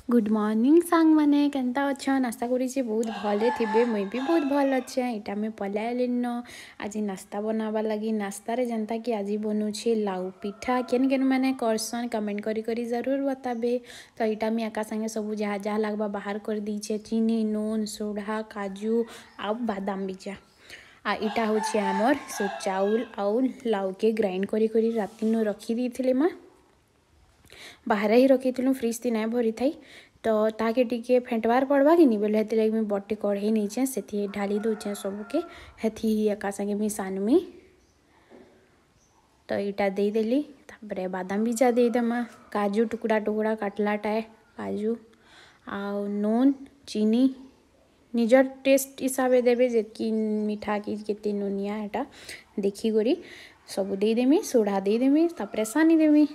Good morning सांग मैंने केनता अच्छा नास्ता करी बहुत भले थे मुई भी बहुत भल अच्छे इटा में पलायली न आज नास्ता बनावा लगी नास्तार जनता कि आज बनूचे लाउ पिठा केन केन मैंने करसन कमेंट करी जरूर बताबे। तो इटा में एका संगे सब जहाँ जहाँ लगवा बाहर कर दीचे चीनी नून सोढ़ा काजू आ बादाम बीजा आ इटा हूँ आमर से चाउल आउ लाउ के ग्राइंड करी राति न रखी दी माँ बाहर ही रखी फ्रिज थी ना भरी थी तो ताके टिके फेंटवार पड़वा कि नहीं बोले हेती लगे बटे कढ़े नहीं से ढाली दूचे सबके हेथी एका संगे मिसानमी तो इटा देदेली तापर बादाम बीजा देदेमा काजू टुकड़ा टुकड़ा काटलाटाए काजू आ नून चीनी निजर टेस्ट हिसाब से देवे जी मीठा कि केते नुनिया एटा देखी करी सब देदेमी सोढ़ा देदेमी तापर सानी देमी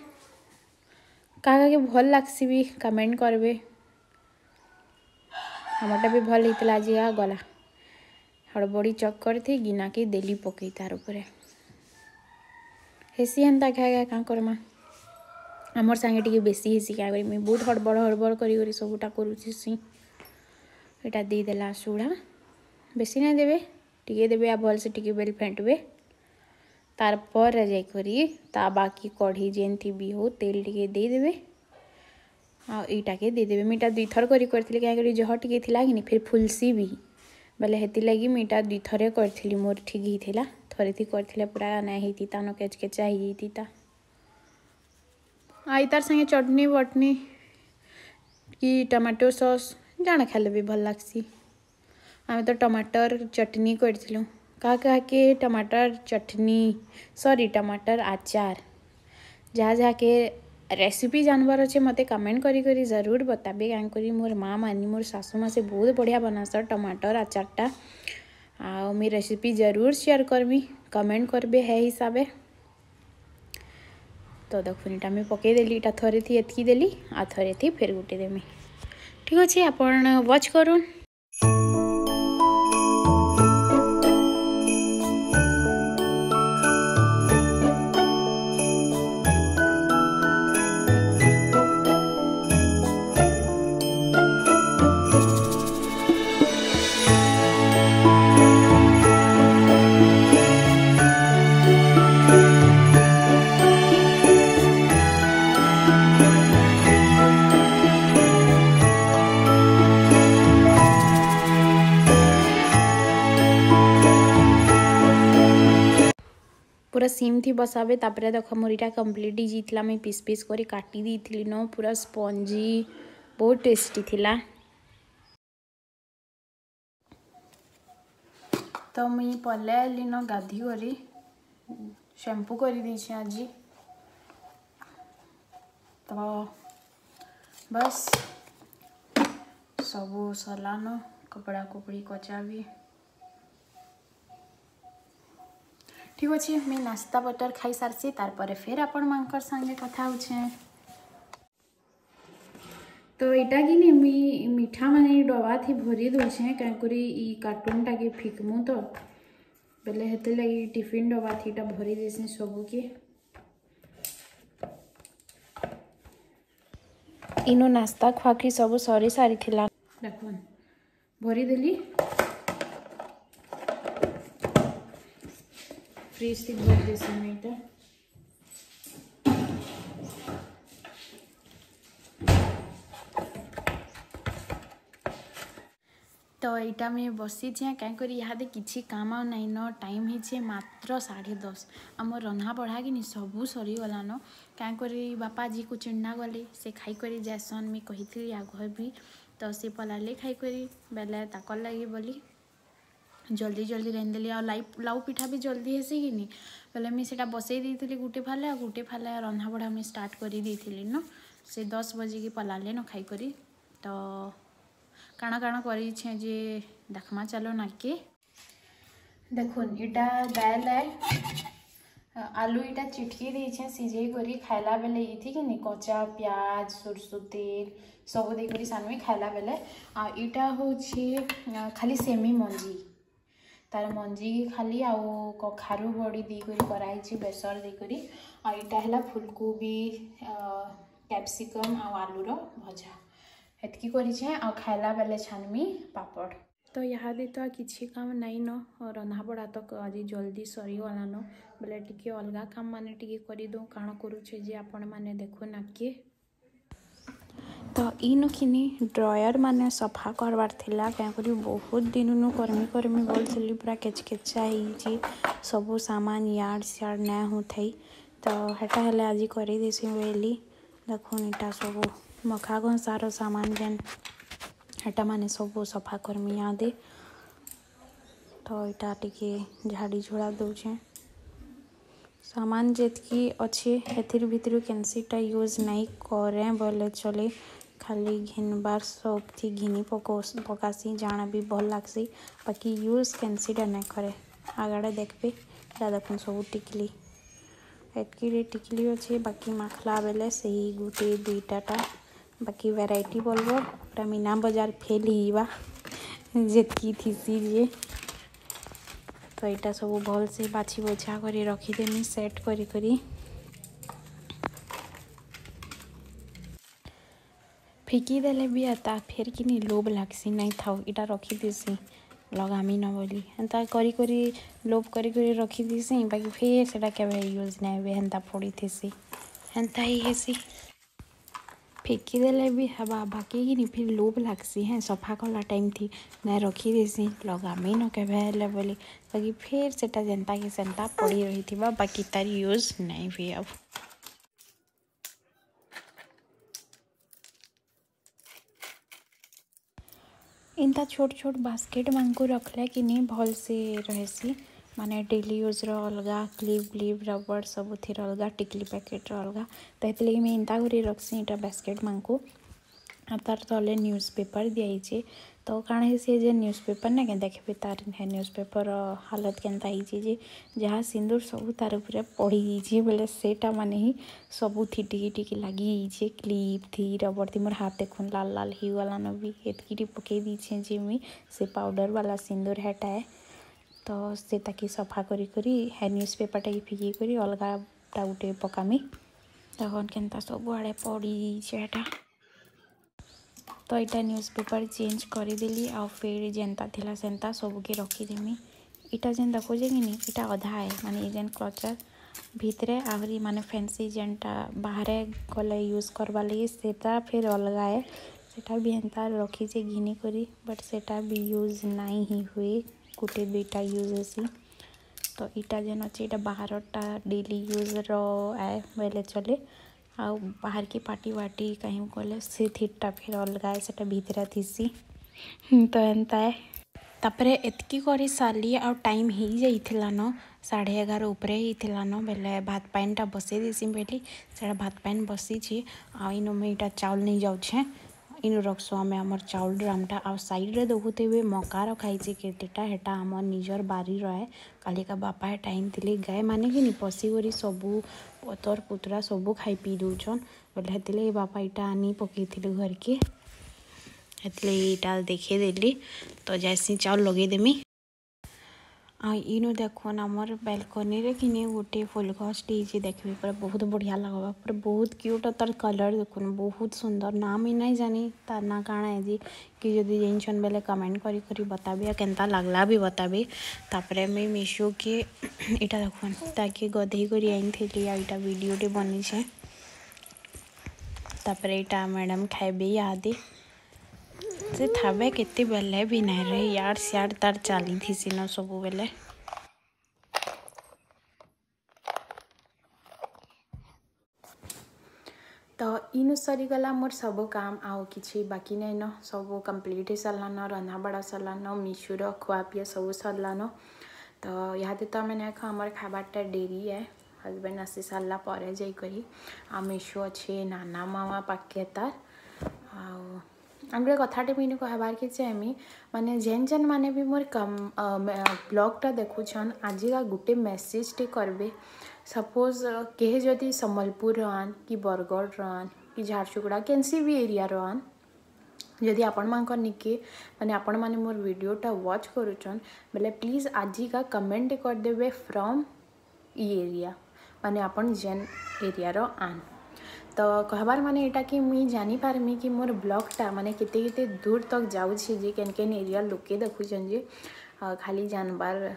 क्या भल लगसी भी कमेंट करबे हमरटा भी भल होता आज गला हड़बड़ी चक्कर थी गिना के देली पकई तार उपरे हेसी हेन्ता क्या क्या करमा आमर सांगे टी बेसी हेसी क्या करी बहुत हड़बड़ कर सबूटा करुसी यहाँ देदेला सोढ़ा बेसी ना देवे टी देवे आ भल से टी बेल फेंटबे तारपर जाकरी ता बाकी कढ़ी जेन थी भी हो तेल टी देदेवे आईटा के देदेवे मीटा दुईथर करी क्या जह टी कि फिर फुलसी भी बोले हेती लगी मीटा दुईथरे करी मोर ठीक ही थरे थी कर पूरा ना होता न केचकेचा होता आई तार संगे चटनी बटनी कि टमाटो सॉस जाना खाले भी भल लगसी आम तो टमाटर चटनी करूँ क्या के टमाटर चटनी सॉरी टमाटर आचार जहाँ जहाँ के रेसिपी जानवर अच्छे मते कमेंट करी जरूर बताबे क्या मोर माँ मानी मोर सासू माँ से बहुत बढ़िया बनास टमाटर आचारटा आ मेरी रेसिपी जरूर शेयर करमी कमेंट करबे है हिसाबे। तो देखुन इटा मैं पकईदेली इटा थरे थी एतकी देली आ थरे थी फिर गुटे देमी ठीक अच्छे आपण वॉच करूँ। पूरा सीम थी बसाबे तापर देख मोर इटा कम्प्लीट ही जीतला मैं पीस पीस करी काटी दी थी न पूरा स्पंजी बहुत टेस्टी थिला। तो मुई पले आली न गाधी करी शैम्पू करी दीछे आज तो बस सबू सरलान कपड़ा कुपड़ी कचा भी ठीक अच्छे मैं नाश्ता बटर खाई सारसी तार फिर आपण मांकर संगे कथा होछे। तो यहाँ कि नहीं मीठा माने डबा थी भरी दूचे क्या कार्टून टाके फिकमु तो बेले हेते लगी टिफिन डबा थी भरी देसी सबू के इनो नास्ता खुआखी सब सरी सारी थिला देखो भरी देली फ्रिज थी भर देसी मैं तो यहाँ मैं बसी क्या यहाँ किसी काम नाई न टाइम है मात्र 10:30 आम रंधा बढ़ा कि सबू सरीगलान क्या बापा जी को चिंडा गले से खाई जासन मैं कही आग भी तो सी पलाले खाई बेले ताकर लगे बोली जल्दी जल्दी रांधिदेली आ लाउ पिठा भी जल्दी हेसी कि नहीं बोले मुझे बसई दी गुटे फाले आ गुटे फाले रंधा बढ़ा मुझे स्टार्ट कर दी न से 10 बजे की पलाले न खाई तो काना काना करी जे देखमा चलो ना के देखुन इटा दाल है आलू इटा चिटकी देछे सिझे करी खाइला बेले ये थी कि नहीं कच्चा प्याज सरसों तेल सब देकर सानवी खाइला बेले आ इटा होछि खाली सेमी मंजी तार मंजी खाली आउ कखारू बड़ी देकर कराई बेसर देकर आ इटा है फुलकोबी कैप्सिकम आ आलूर भजा एतकी करी आ खाइला बेले छानमी पापड़। तो यहाँ तो किसी काम नाई न रंधा बड़ा तो आज जल्दी सरीगला न बोले टी अलग काम मान करदे कण करुचे आपण मैंने देखु ना किए। तो इनखिनी ड्रयर माने सफा करवार थिला क्या करी बहुत दिन करमी बोलती पूरा केचकेचा हो सबू सामान यार्ड सियाड़ ना होता तो हेटा हेले आज करदेसी बोली देखुन इटा सब मखा घसार सामान जेन हेटा माने सब सफा करमी यादे तो इटा टिके झाड़ी झुड़ा दौचे सामान जेतकी अच्छे हेथिर भितर केनसीटा यूज नहीं करें बोले चले खाली घिनबार सब थी घिनी पकासी जाना भी भल लगसी बाकी यूज केनसीटा नहीं करे आगाड़े देखबे देखुन सब टिकली एतकी टिकली अच्छे बाकी माखला बेले से ही गोटे दुईटा बाकी वेराइटी बोलबो पूरा मीना बाजार फेल हीबा जेतकी थीसी जे तो यहाँ सब भल से बाछी बछा कर रखीदेमी सेट करी फिकी देले भी आता फिर कि लोभ लगसी नहीं था इटा रखीदेसी लगामी न बोली हेन्ता करी लोभ करी रखीदेसी बाकी फिर से केवे यूज नहीं हेन्ता पड़ी थी हेन्ता ही हेसी फिकी देले भी हवा बाकी कि फिर लोभ लगसी हैं सफा कला टाइम थी ना रखीदेसी लगामी न केवे बोली बाकी फिर से जेनता कि सेन्ता पड़ी रही थी बाकी तार यूज नहीं भी अब इनता छोट छोट बास्केट मानक रखले कि नहीं भल से रहसी माने डेली यूज अलग क्लिप रबर सब थी अलग टिकली पैकेट अलग तो ये मुझे इंता कर रखसी इटा बास्केट मानक तार तले न्यूज पेपर दिखाई तो काण हे जे न्यूज पेपर ना के देखबे तार न्यूज पेपर हालत केनता जे जहाँ सिंदूर सब तार ऊपर पड़ी बोले सेटा माने ही सबू थी टिकी लगी क्लिप थी रबर थी मोर हाथ देखुन लाल लाल ही गलान भी एतकी पकई दीछे जे मुई से पाउडर वाला सिंदूर हेटा है तो से ताकि सफा करी है न्यूज पेपर टाकि फिकी करी अलगा गोटे पकामी तहन केनता सब आड़े पड़ी हेटा तो यहाँ न्यूज पेपर चेंज करदेली आ फिर जेनता थिला सेंता सबके रखीदेमी इटा जेन देखुचे कि नहीं इटा अधा है माने जेन क्लचर भितरे आहरी माने फैंसी जेनटा बाहर गले यूज करवा लगी सेटा फिर अलग है सेटा भी एंता रखीचे घिनी करी बट सेटा भी यूज नहीं ही हुए गोटे दुईटा यूज हेसी तो इटा जेन अच्छे इटा बाहरटा डेली यूज आए बोले चले आ बाहर की पार्टी वाटी कहीं गले से थीटा फिर अलग है से भीतर थीसी तो एंता है तापरे एतकी करी सारी आ टाइम ही जाइथिला न 11:30 उपरे ही न बेले भात पानीटा बसई देसी बोली से भात पानी बसी आईन मुझे यहाँ चाउल नहीं जाऊे इन रखसु आम आमर चाउल ड्रामटा आ साइड रे देखुथे मका रखाई केतेटा हेटा आम निजर बारी रहे काली का बापा हे टाइम थिले गाय माने कि नहीं पशी करी सबू पतर पुतरा सबू खाई पी दौन बोले हेतिले बापा इटा आनी पकई घर के हेतिले इटा देखेदेली तो जैसी चाउल लगेदेमी इनो देखुन आमर बालकनी रे किने गोटे फुल गछटी देखबे पूरा बहुत बढ़िया लगवा पूरा बहुत क्यूट तार कलर देखुन बहुत सुंदर ना मुई नहीं जानी तार ना काଣା है जी कि जदि जानछन बेले कमेंट करी बताबे केनता लागला भी बताबे तापरे मुई मिशो के इटा देखुन ताकि गधे करी आइन थेली इटा वीडियोटे बनी छे तापरे इटा मैडम खाइबे यादे से थाबे केते बेले भी नहीं रहे यार सियार तार चली थी सिनो सबू बेले तो इन सरीगला मोर सब काम आउ कि बाकी नहीं न सब कंप्लीट हो सारान रंधा बड़ा सारान मिशुर खुआ पीआ सब सारान तो यहाँ तो मैंने आमर खाबारटा डेरी है हजबैंड आसी सारा पर जाकरी आ मिशु अच्छे नाना मामा पाखे तार गोटे कथाटे मुझे कहबार के चाहमी माने जेन जेन माने भी मोर कम ब्लॉगटा देखुछन आजिका गोटे मेसेज टे करबे सपोज कहे जदि सम्बलपुर आन कि बरगढ़ आन कि झारसुगुड़ा कैंसी भी एरिया आन जदि आपण मानकर निके माने आपण माने मोर वीडियोटा वॉच करुछन बेले प्लीज आजिका कमेंट कर देबे फ्रॉम ई एरिया माने आपण जेन एरिया रो आन तो कहबार माने एटा कि मुई जानी पारमी कि मोर ब्लॉगटा माने केते केते दूर तक जाउछि जे केन केन एरिया लोके देखुछन जे खाली जानबार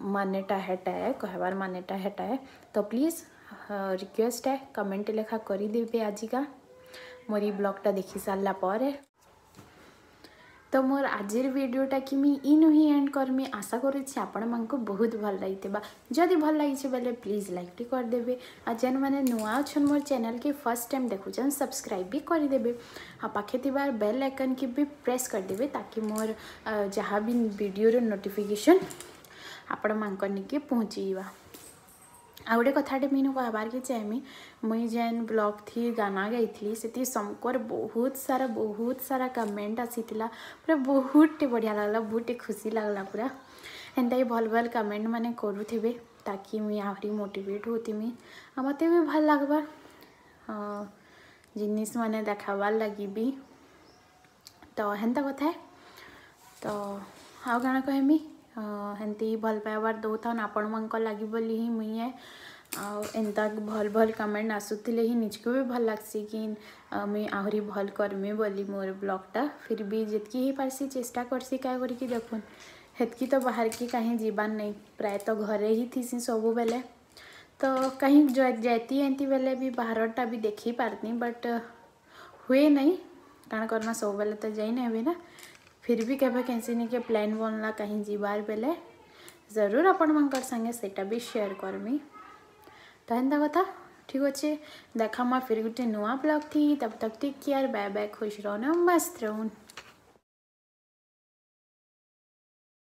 मानेटा हेटा है कहबार मानेटा हेटा है। तो प्लीज़ रिक्वेस्ट है कमेंट लेखा करी देबे आजिका मोरी ब्लॉगटा देखि सारला पर। तो मोर आजिर वीडियोटा कि मुई इनु ही एंड करमी आशा करुछि आपण मानको बहुत भल लागितबा। जदि भल लागिछि बेले प्लीज लाइक टी कर देबे आ जेन माने नुआ अछन मोर चैनल के फर्स्ट टाइम देखुछन सब्सक्राइब भी कर देबे आ पाखे थिबार बेल आइकन की भी प्रेस कर देबे ताकि मोर जहाँ भी वीडियो रो नोटिफिकेशन आपण मानको निके पहुँचीबा। आ गोटे कथाटे मीनू कहबार के चाहमी मुई जेन ब्लॉग थी गाना गाई से समकर बहुत सारा कमेंट आसीला पूरा बहुत बढ़िया लगला बहुत खुशी लगला पूरा एंता ही भल भल कमेंट माने करुथे ताकि मुई आहरी मोटिवेट होतीमी आ मते भी भल लगबा जिनिस माने देखाबार लगी भी। तो हेन्ता कथा है तो आउ गाना कहमी हेन्ती भल पाइबार दौथन आपण मानक लगी बोली ही मुई एंता भल भल कमेंट आसुले ही निजको भी भल लगसी कि मुई आहरी भल करमी बोली मोर ब्लॉगटा फिर भी जितकी ही पारसी चेष्टा करसी क्या करके देखुन हेतकी तो बाहर की कहीं जीवान नहीं प्राय तो घरे ही थी सबु बेले तो कहीं जाती एंती बेले भी बाहरटा भी देखी पारती बट हुए नहीं कारण करना सब बेले तो जाई नहीं ना फिर भी केबे कैसे नहीं के प्लान बनला कहीं जीवार बेले जरूर आपण मानकर संगे सेटा भी शेयर करमी। तो हेन्ता कथा ठीक अच्छे देखा फिर गोटे नुआ ब्लॉग थी तब तक टेक केयर बाय बाय खुश रहो मस्त रहो।